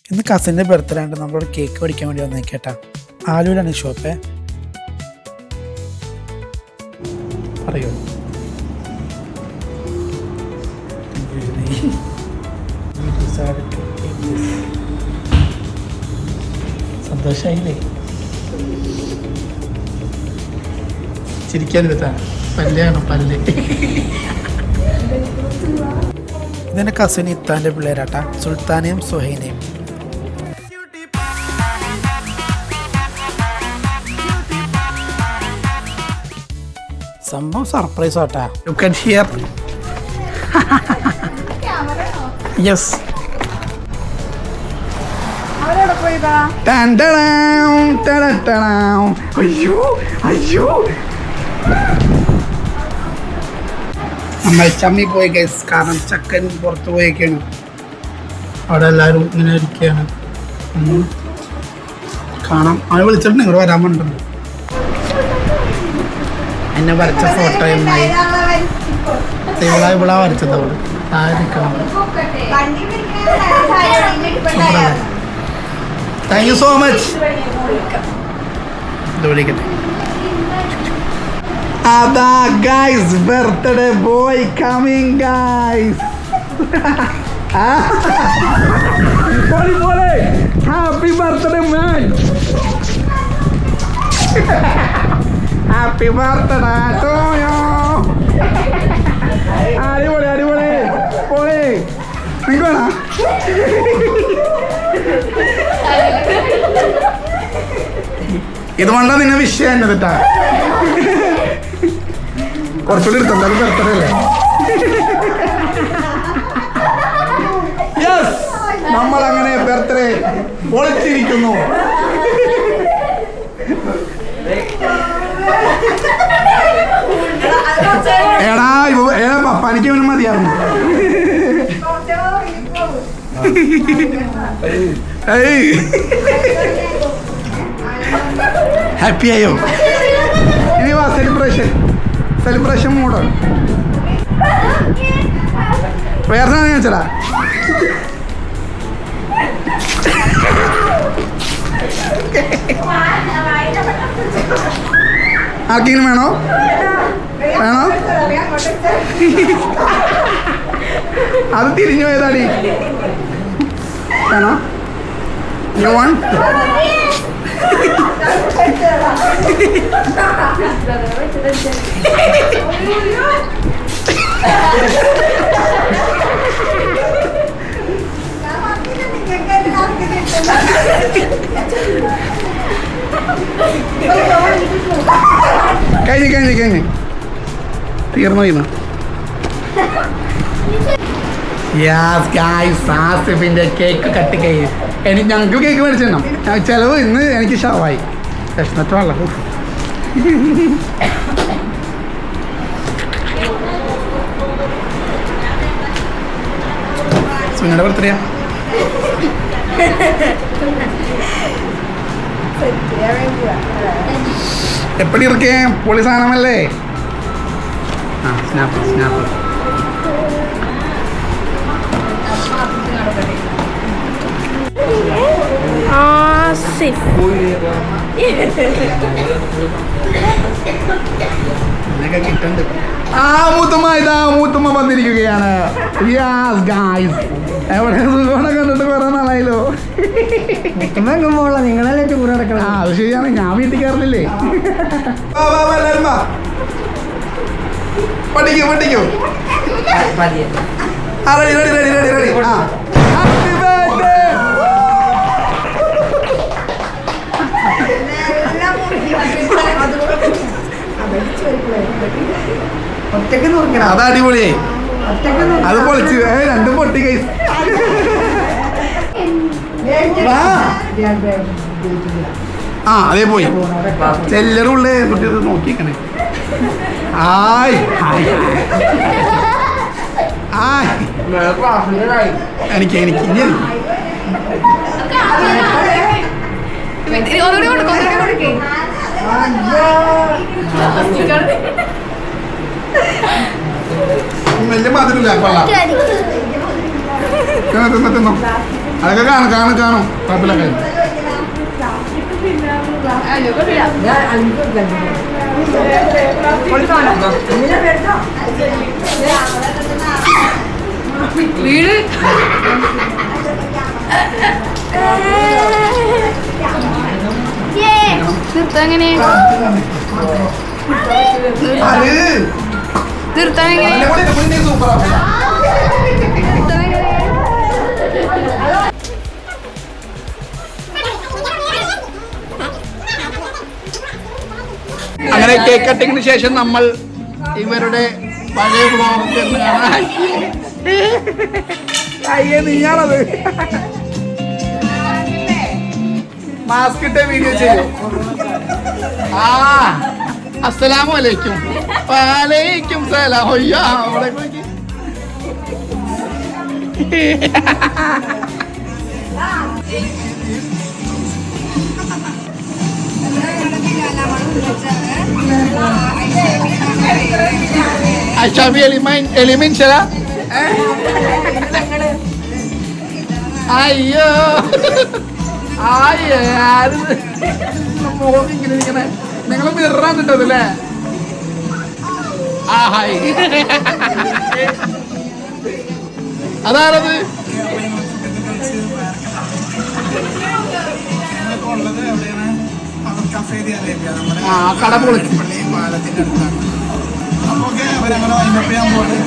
ഇന്ന് കസിൻ്റെ ബർത്ത്ഡേ ഉണ്ട്. നമ്മളോട് കേക്ക് മേടിക്കാൻ വേണ്ടി വന്നേക്കേട്ടാ. ആലുവിലാണ് ഈ ഷോപ്പേ. പറയൂ. സന്തോഷായില്ലേ? ചിരിക്കാതിരുത്താ പല്ലാണ് പല്ല്. ഇതെൻ്റെ കസിൻ ഇത്താൻ്റെ പിള്ളേരാട്ടാ, സുൽത്താനയും സുഹൈനയും. സംഭവം സർപ്രൈസ് ആട്ടാ. You can hear. യെസ്. അയ്യോ അയ്യോ, നമ്മൾ ചമ്മി പോയി ഗൈസ്. കാരണം ചക്കൻ പുറത്ത് പോയേക്കാണ്. അവിടെ എല്ലാവരും ഇങ്ങനെ ഇരിക്കുകയാണ്. കാണാം. അവനെ വിളിച്ചിട്ടുണ്ട് ഇങ്ങോട്ട് വരാൻ പറഞ്ഞിട്ടുണ്ട്. എന്നെ വരച്ച ഫോട്ടോയുമായി ഇവിടെ വരച്ചത് അവള് താഴെക്കണം. Thank you so much. ഇത് വിളിക്കട്ടെ. അതാ guys, birthday boy coming guys. Happy birthday man. Happy birthday to you. അടിപൊളി അടിപൊളി പൊളി. നിങ്ങണ ഇത് വേണ്ട നിന്നെ വിഷയം തന്നെ തെറ്റാ. കുറച്ചുകൂടി എടുത്തോ, ബർത്ത്ഡേ അല്ലേ. യെസ്, നമ്മളങ്ങനെ ബർത്ത്ഡേ പൊളിച്ചിരിക്കുന്നു. എടാ പപ്പാനിക്ക് അവന് മതിയായിരുന്നു. ഹാപ്പി ആയോ? ഇനി വാ സെലിബ്രേഷൻ മൂഡ്. വേറെ സാധനം വെച്ചടാ. ആർക്കെങ്കിലും വേണോ? അത് തിരിഞ്ഞു പോയതാടി. വേണോ? You want? കഴിഞ്ഞ് തീർന്നു ഇന്ന്. യെസ് ഗൈസ്, ആസിഫിന്റെ കേക്ക് കട്ട് കഴിഞ്ഞു. എനിക്ക് ഞങ്ങൾക്ക് കേക്ക് മേടിച്ചിടണം. ചിലവ് ഇന്ന് എനിക്ക് ഷവായി. വിഷമത്തോള സുനിയുടെ ബർത്ത്ഡേ എപ്പടി ഇരിക്കേ? പൊളി സാധനമല്ലേ? ആ സ്നാപ്പ്. മൂത്തുമ്മ വന്നിരിക്കുകയാണ്. യെസ് ഗൈസ്, എവിടെ സുഖമാണ് കണ്ടിട്ട് കുറെ നാളായല്ലോ. നിങ്ങളല്ലേ ടൂർ നടക്കണം. അത് ശരിയാണ്, ഞാൻ വീട്ടിൽ കയറില്ലേ. പഠിക്കൂ. അത് അടിപൊളിയായി. അത് പൊളിച്ച് രണ്ടും പൊട്ടി കൈ. ആ അതേ പോയി. ചെല്ലറുള്ളേ കുട്ടി നോക്കിക്കണേ. എനിക്ക് ഇനി വലിയ മധുരമില്ല. കൊള്ളാം. തിന്നോ അതൊക്കെ കാണും കുഴപ്പമില്ല. വീട് തീർത്തെങ്ങനെ അങ്ങനെ കേക്ക് കട്ടിങ്ങിന് ശേഷം നമ്മൾ ഇവരുടെ പഴയ ബ്ലോഗ് കാണാൻ. അയ്യേ നീയാണത് മാസ്ക് ഇട്ട വീഡിയോ ചെയ്യും. അസ്സലാമു അലൈക്കും. വലൈക്കും സലാം. അയ്യോ അവിടെ നോക്കി. Achabi elimin siya. അയ്യോ മുഖം ഇങ്ങനെ ഇരിക്കണേ. നിങ്ങൾ മിറാൻ ഇട്ടതല്ലേ? ആ ഹായ് അതാണത്. ആ കട പൊളിച്ച് പാലത്തിന്റെ അടുത്താണ്. അപ്പൊ അവരങ്ങനെ വൈൻഡപ്പ് ചെയ്യാൻ പോകുന്നത്.